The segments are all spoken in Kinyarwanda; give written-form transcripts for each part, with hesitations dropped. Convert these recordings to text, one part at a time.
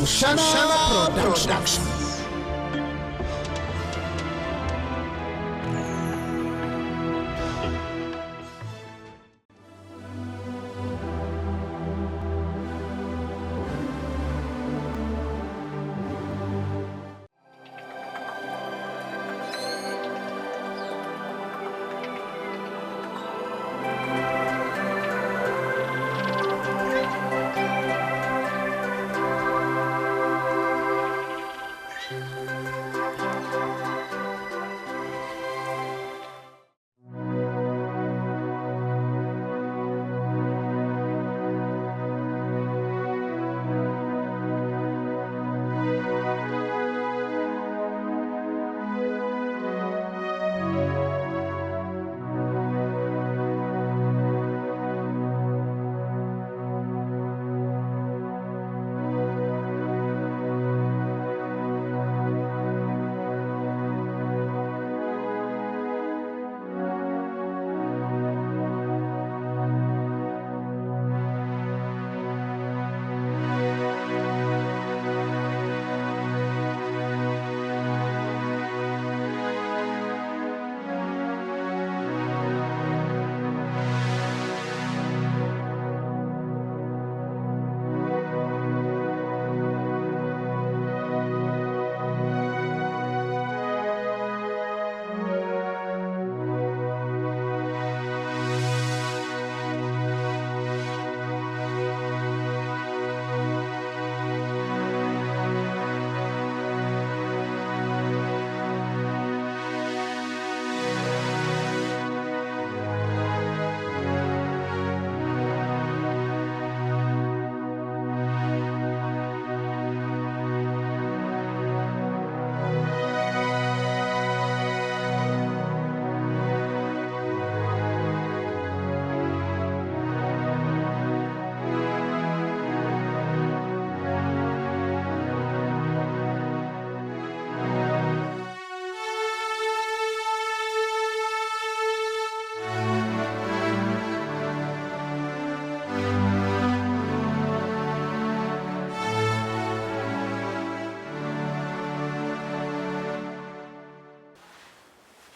Mushana Production.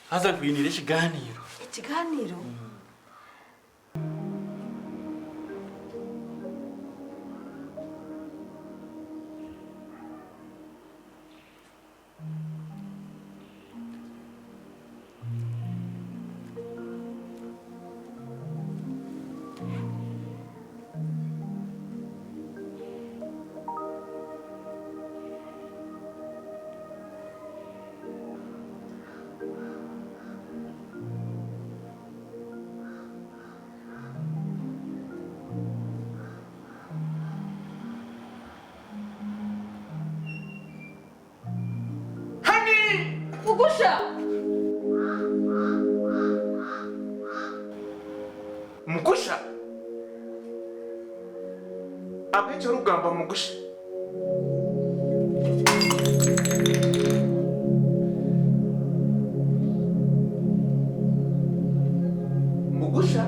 Haza kwinira ikiganiro. Ikiganiro? Mugusha! Mugusha? Abecho rugamba Mugusha. Mugusha?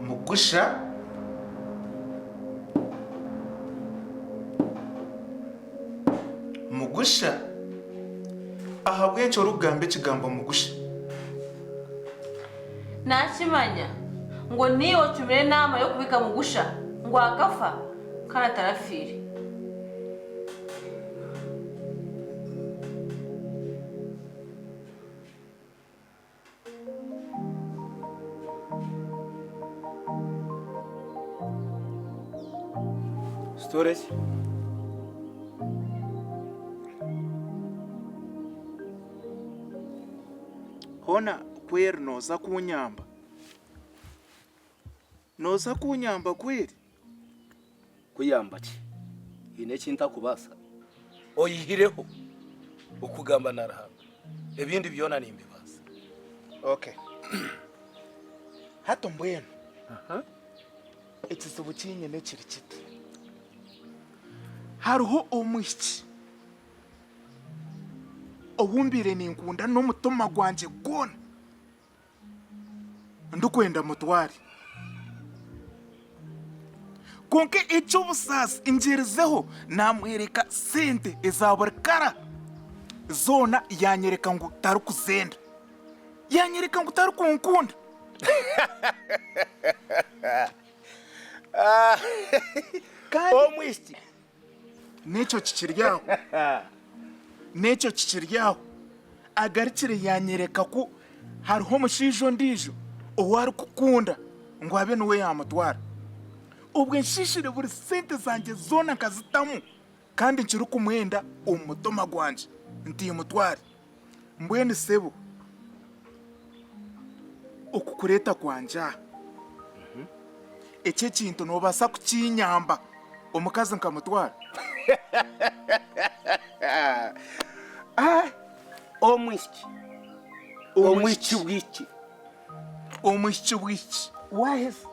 Mugusha? Mugusha? Aha bwencho rugambe kigambo Mugusha. Nakimanya ngo niyo tumire nama yo kubika Mugusha ngo akafa kana tarafiri. Storage. Hona kweri noza kunyamba. Noza kunyamba kweri. Kuyamba ki? Ine kinta kubasa. Oyihireho. Ukugamba narahanga. Ebindi byona nimbibaza. Okay. Hato mbwenu. Ekizibu kinyene kiri kiti. Hariho omwishiki. Obumbire ninkunda n'omutima gwanje gwona. Ndukwenda mutwari. Konke eky'obusasi injirizeho namwereka sente ezaburikara. Zona yanyereka ngo tari kuzenda. Yanyereka ngo tari kunkunda. Omwishiki. Necho kikiryaho. Necho kikiryaho. Agarikire yanyereka ko hariho omushijo ndijo owari kukunda ngo abe niwe yamutwara. Ubwo nshishire buri sente zanje zona nkazitamu kandi nkiri kumwenda omutima gwanje ntiye mutware. Mbwene sebo okukureta kwanja ekye kintu nobasa kukinyamba omukazi nkamutwara. Omwishiki. Omwishiki wiki. Omwishiki wiki. Waheze.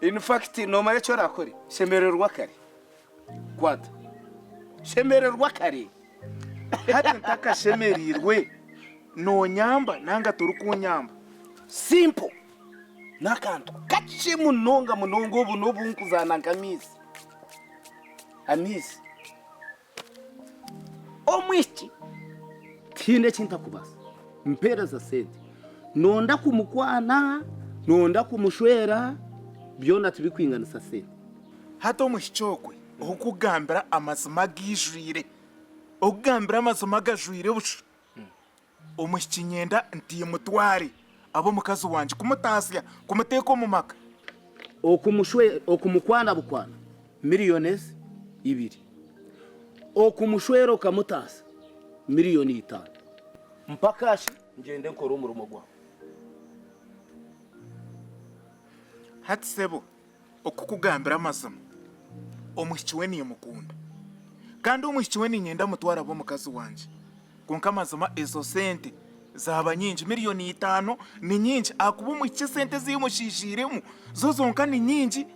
In fact, no mare cyo rakore. Shemererwa kare. Kwata. Shemererwa kare. Hati ntaka shemerirwe no nyamba nanga turi kunyamba. Simple. Nakantu kache munonga obu nobunkuzana nkamisi. Amisi. Omwishiki. Tine kinta kubasa. Mpera za sente. Nonda kumukwana, nonda kumushwera, byona tubikwinganisa sente. Hato omushikokwe okugambira amazima gijwire. Okugambira amazima gajwire busha. Omushiki nyenda ntiye mutware abo mukazi wanje kumutasya kumuteka mu maka. Okumukwana bukwana miliyoni 2. Okumushwera okamutasa miliyoni 5. Mpakashi ngende nkora umurumo gwa. Hati sebo okukugambira amazima omushiki we niye mukunda kandi omushiki we ninyenda mutwara abo mukazi wanje konka amazima ezo sente zaba nyingi miliyoni 5 ni nyingi akuba omushiki sente zimushishiremu zo zonka ni nyingi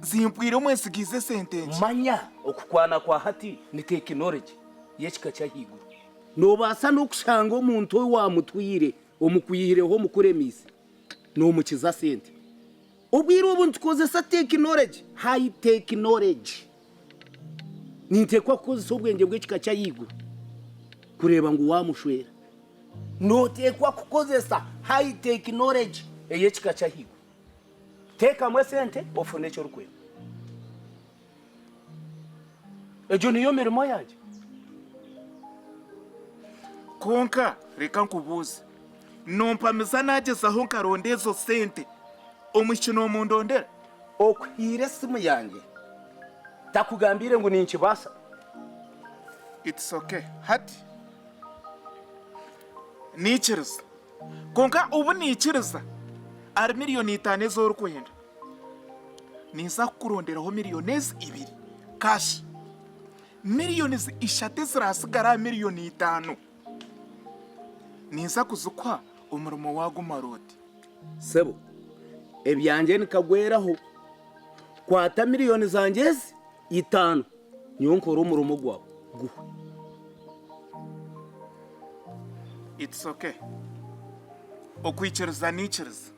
zimpwiremu esigize sente nje. Manya okukwana kwa hati ni technology yekika cyahigura. Nobasa no kushanga omuntu wa mutwire omukwihireho mukuremisi no mukiza sente. Ubwira ubuntu kozesa technology, high technology. Nintekwa kozesa ubwenge bwekika cyahigura kureba ngo wamushwera. Notekwa kukozesa high technology eyekika cyahigura. Teka mwe sente ofune cyo rukwenda. Ejo niyo mirimo yaje. Konka reka nkubuze nompamisa nagezaho nkaronde ezo sente omukino omundondera okwire simu yanjye takugambire ngo ninkibasa. It's okay. Hati nikiriza konka ubu nikiriza ari miliyoni 5 z'oru kwenda niza kuronderaho miliyoni 2 cash miliyoni 3 zirasigara miliyoni 5 niza kuzukwa umurimo wago maroti. Sebo ebyanjye nikagweraho kwata miliyoni zanjye 5 niyo nkora umurumo gwawe guha. It's okay. Okwikiriza nikiriza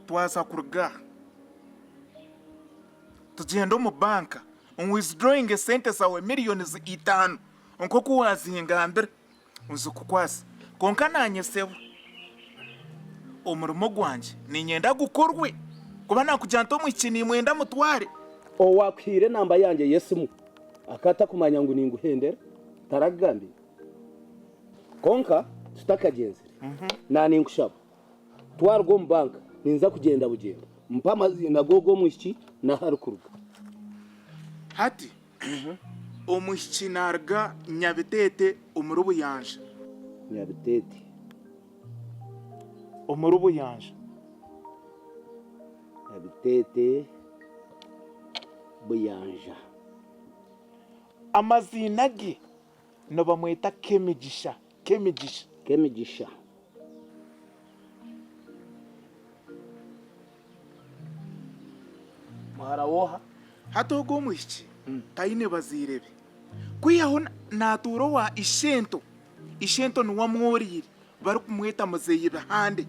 twaza kuruga tugenda mu banka withdrawing sente zawe miliyoni 5 onko kuwazingambira uzukukwasa konka nanye sebo umurimo gwanje ninyenda gukorwe kuba nakujyanta omukini mwenda mutware. Owakwire namba yanjye yesimu akata kumanya ngo ninguhendera taragambi konka tutakagenzere nani nkushaba twarwo mu banka ninza kugenda bugenda mpa amazina gogo mushiki na harukuruga hati omushiki narga nyabitete umurubu yanje nyabitete umurubu yanje nyabitete buyanja amazina ge no bamwita Kemigisha maharawoha hato go mushiki tayine bazirebe kwiyaho naturo wa ishento nuwa mworire bari kumwita muzeyi behande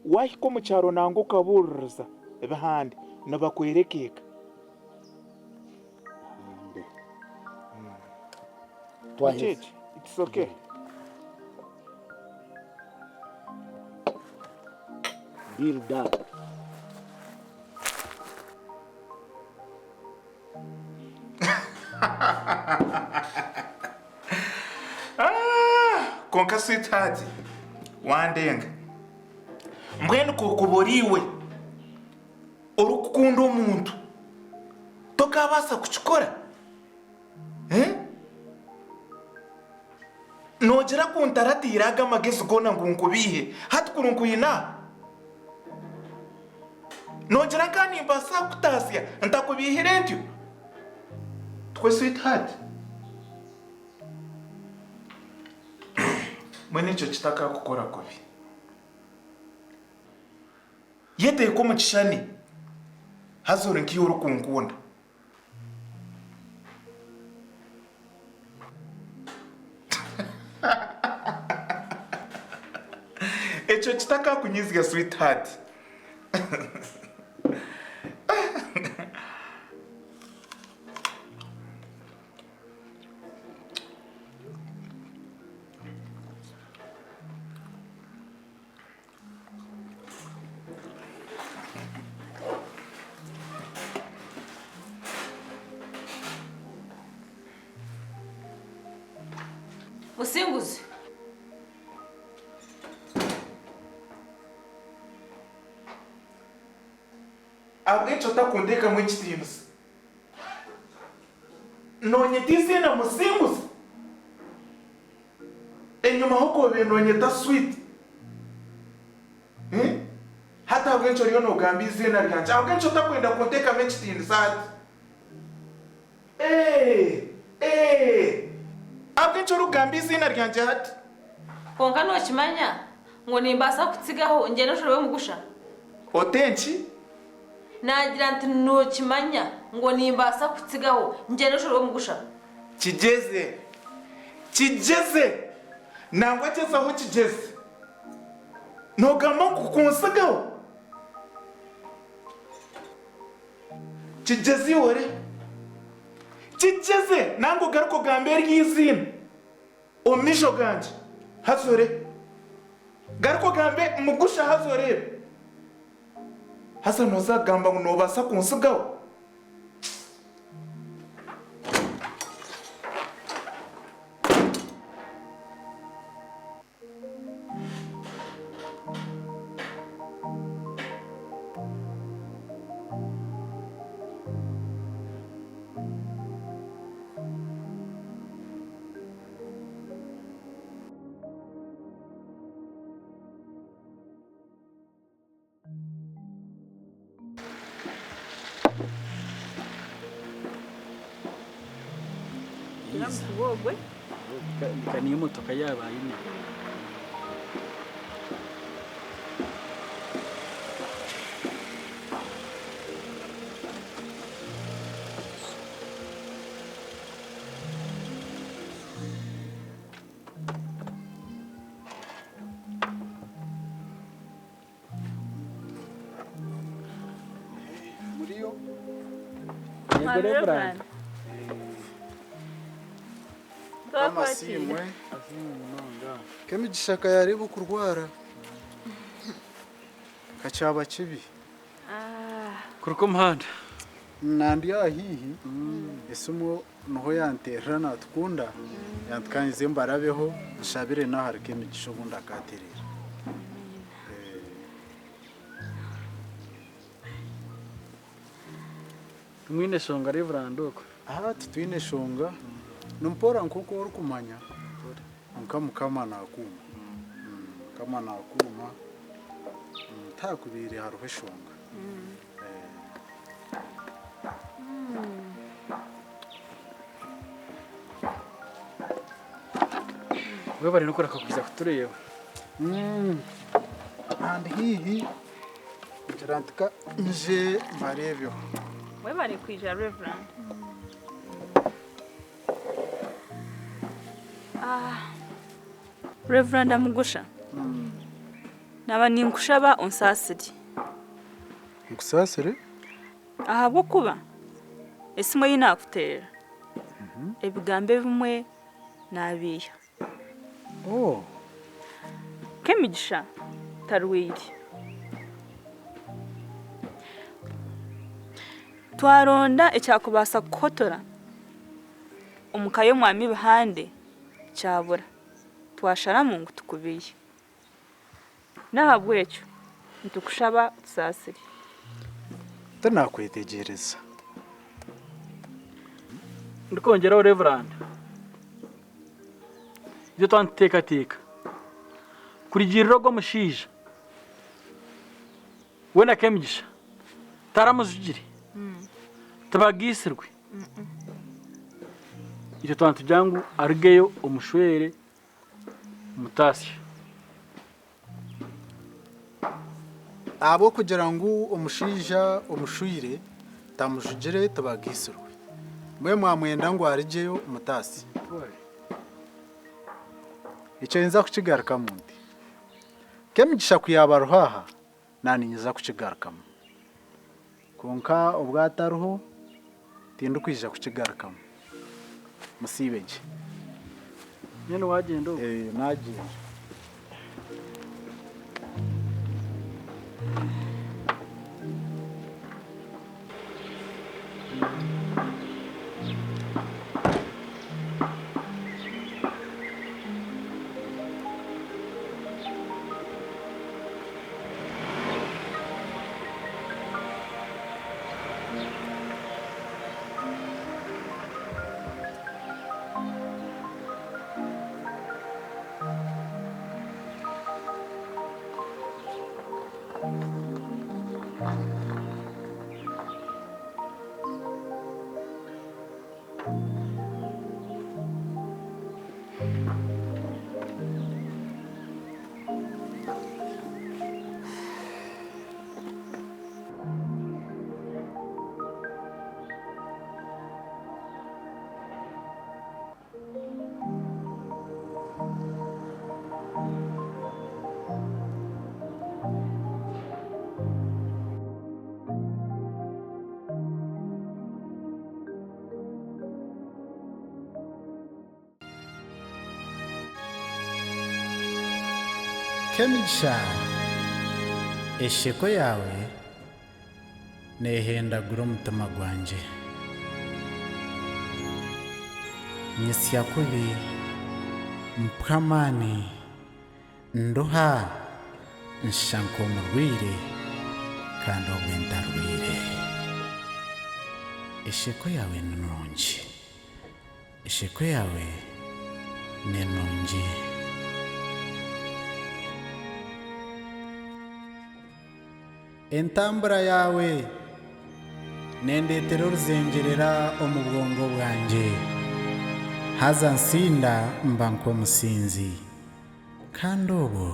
wahiko mu cyaro nango kaburuza behande nabakwerekeka twaheze it's okay deal done konka sweetheart wandenga mbwenu kokuboriwe urukukunda umuntu tokabasa kuchikora nogera kuntaratiraga amagezi gona ngunkubihe hati kurunkuyina nogera kanimba sa kutasya ntakubihire ntyo twe sweetheart mwene icyo kitaka gukora kubi yeteye ko mukishani hazore nkiyo urukungunda icyo kitaka kunyizga sweetheart Musinguzi. Abwicho takundeka mwechitimusi. Nonyetisi na musinguzi. Enyuma huko be nonyeta sweet. Hata abwicho ryo no gambizi na ryanje. Abwicho takwenda kundeka mwechitimusi ati. Abwicho rugambizi na ryanje ati. Konka no kimanya ngo nimbasa kutsigaho nge noshorowe mugusha. Otenchi nagira nti no kimanya ngo nimbasa kutsigaho nge noshorowe mugusha. Kigeze nangwa cyeza aho kigeze ntugamba kukunsigaho kigeze yore kigeze nango garuko gambere y'izina omisho ganje hazore garuko gambe mugusha hazore hasa nozagamba ngo nobasa kunsigaho Namukubogwe kani imotoka yabaye ine Muriyo yegere brand amasimwe Kemigishaka yareba kurwara kacyaba kibi kuruko muhanda nandi yahihi esumo noho yanterera natukunda yantukanyize mbarabeho nshabire naharike imigisho ubundi akaterera tumwine shonga Reverend uko aha tutwine shonga numpora nkuko uri kumanya mukama nakuma kama nakuma takubire haruhe shonga we bari nukora kakuza kutureba and hihi ntirantuka nje mbarebyo we bari kwija Reverend. Reverend Amugusha. Naba ninkushaba onsasiri. nkusasire Ahabwo kuba esimu yinakutera. Ebigambe bimwe nabiya. oh Kemigisha tarwiri. Twaronda ekyakubasa kukotora. Omukayo mwami bihande cyabura. Twashara mu ngo tukubiye. Nahabwo ekyo ntukushaba tusasiri. tanakwetegereza ndikongeraho Reverend. Ibyo twanteka kurigiriro rwo mushija we na Kemigisha taramuzugire tabagisirwe ibyo twantujyangu arigeyo umushwere mutasi abo kugira ngo umushija umushwire tamujugire tabagisirwe mwe mwamwenda ngo arigeyo umutasi icyo nza kukigaruka mundi Kemigisha kuyabaruhaha naninyiza kukigarukamo konka ubwataruho tindu kwija kukigarukamo musibeje nyene wagenda nagiye Kemigisha esheko yawe nehendagura umutima gwanje nyisya kubi mpamani ndoha nshanko murwire kandi obwentarwire esheko yawe nungi esheko yawe nenungi entambura yawe nendetera uruzengerera omu bwongo bwanje haza nsinda mba nk'omusinzi kandi obu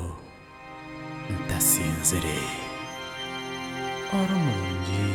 ntasinzire ori mulungi